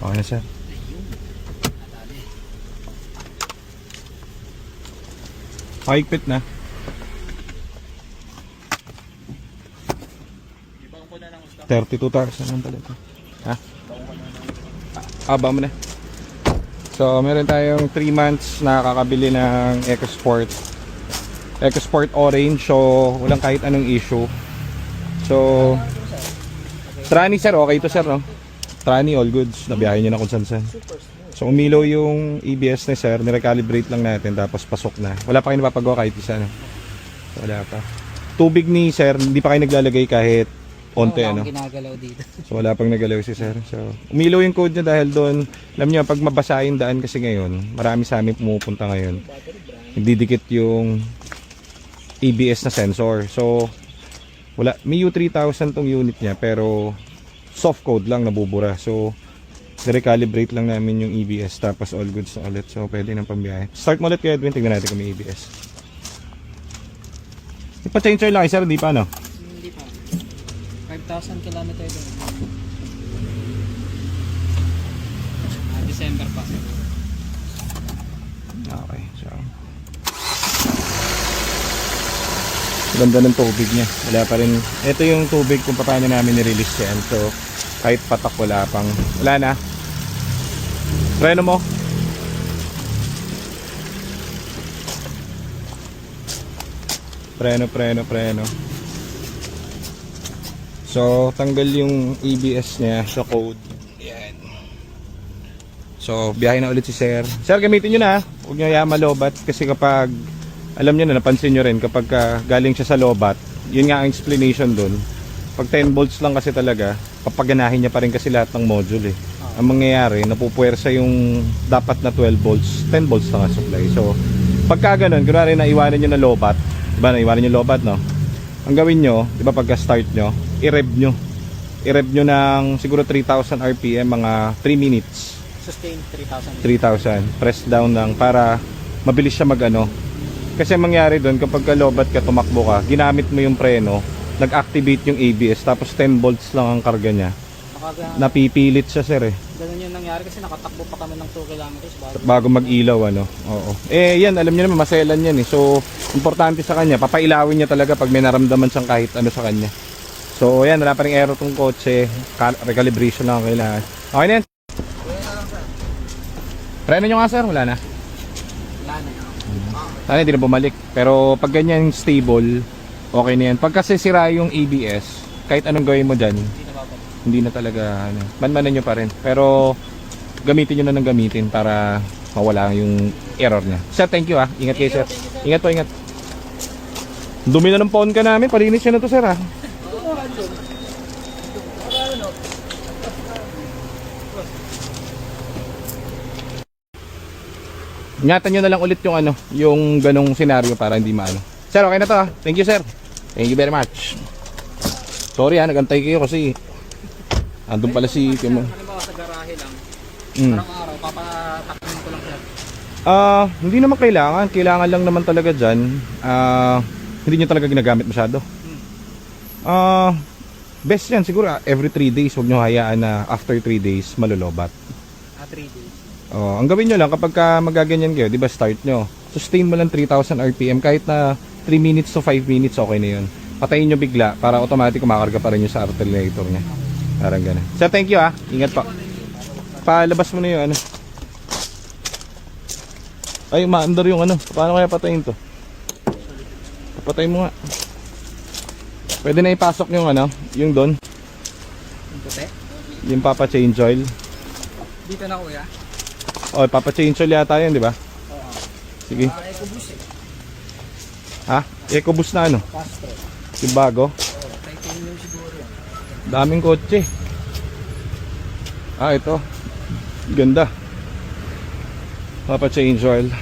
Okay na sir. High-pit na. Ibang ko na ng stock. 32,000 lang pala ito. Ha? Aba mo na. So, meron tayong 3 months na kakabili ng EcoSport. EcoSport Orange. So, walang kahit anong issue. So, Trani sir, okay to sir, no? Trani, all goods. Nabiyahin nyo na kung saan. So, umilaw yung ABS ni sir. Nirecalibrate lang natin. Tapos, pasok na. Wala pa kayo napapagawa kahit isa, no? Wala pa. Tubig ni sir, hindi pa kayo naglalagay kahit onte, ano? Ginagalaw dito. So wala pang nagalaw si sir. So umilaw yung code niya dahil doon. Alam niyo pag mabasa yung daan kasi ngayon, marami sa amin pumupunta ngayon. Hindi dikit yung ABS na sensor. So wala, may U3000 tong unit niya pero soft code lang nabubura. So recalibrate lang namin yung ABS tapos all goods na ulit. So pwede nang pambiyahe. Start mo ulit kaya Edwin, tingnan natin kung may ABS. Ipa-change oil lang sir, hindi pa no? Hindi pa. 5,000 kilometer doon. December pa. Okay, so ganda ng tubig niya. Wala pa rin. Ito yung tubig kung paano namin ni-release yan. So kahit patak wala pang. Wala na. Preno mo. Preno. So tanggal yung ABS niya sa code. Yan. So biyahe na ulit si sir. Sir, gamitin nyo na. Huwag nyo hayaan malobat. Kasi kapag alam nyo na, napansin nyo rin kapag galing siya sa lobat, yun nga ang explanation dun. Pag 10 volts lang kasi talaga, papaganahin niya pa rin kasi lahat ng module eh. Ang mangyayari, napupuwersa yung dapat na 12 volts, 10 volts lang ang supply. So pagka ganun, kunwari na iwanan nyo na lobat, diba na iwanan nyo lobat, no? Ang gawin nyo, diba pagka start nyo, i-rev nyo ng siguro 3,000 RPM, mga 3 minutes. Sustain 3,000. 3,000. Press down lang para mabilis siya mag-ano. Kasi mangyari doon kapag lobat ka, tumakbo ka, ginamit mo yung preno, nag-activate yung ABS, tapos 10 volts lang ang karga niya. Napipilit siya sir eh. Ganun yung nangyari kasi nakatakbo pa kami ng 2 kilometers bago mag-ilaw ano. Oo. Eh yan, alam niyo naman maselan yan eh. So importante sa kanya, papailawin niya talaga pag may naramdaman siyang kahit ano sa kanya. So yan, wala pa ring error tong kotse. Recalibration lang ang kailangan. Okay na yan. Preno nyo nga sir, wala na. Wala na. Sana hindi na bumalik. Pero pag ganyan stable, okay na yan. Pag kasi sira yung ABS, kahit anong gawin mo dyan, hindi na talaga ano, manmanan nyo pa rin. Pero gamitin nyo na ng gamitin para mawala yung error niya. Sir, thank you ah. Ingat kayo sir. Ingat po, ingat. Dumi na ng phone ka namin. Palinis siya na to sir ah. Ingatan nyo na lang ulit yung ano, yung ganong senaryo para hindi maano. Sir, okay na to ah. Thank you sir. Thank you very much. Sorry ah, nagantay kayo kasi andun pala si Timo. Halimbawa sa garahe lang. Araw-araw, papatakmin ko lang siya. Hindi naman kailangan. Kailangan lang naman talaga dyan. Hindi nyo talaga ginagamit masyado. Best yan siguro every 3 days. Huwag nyo hayaan na after 3 days malolobat. 3 days. Ang gawin nyo lang kapag magaganyan kayo, di ba start nyo, sustain mo lang 3,000 RPM kahit na 3 minutes to 5 minutes okay na yun. Patayin nyo bigla para automatic kumakarga pa rin yung sa alternator nya. Parang gano'n. Sir, thank you ah. Ingat pa. Palabas mo na yung ano. Ay, maandar yung ano. Paano kaya patayin to? Papatay mo nga. Pwede na ipasok yung ano, yung doon. Yung puti? Yung papa-change oil. Dito na kuya? O, papa-change oil yata yun, di ba? Oo. Sige. EcoBoost eh. Ha? EcoBoost na ano? Castro. Yung bago? Oo, titanium siguro yan. Daming kotse. Ito. Ganda. Papa-change oil.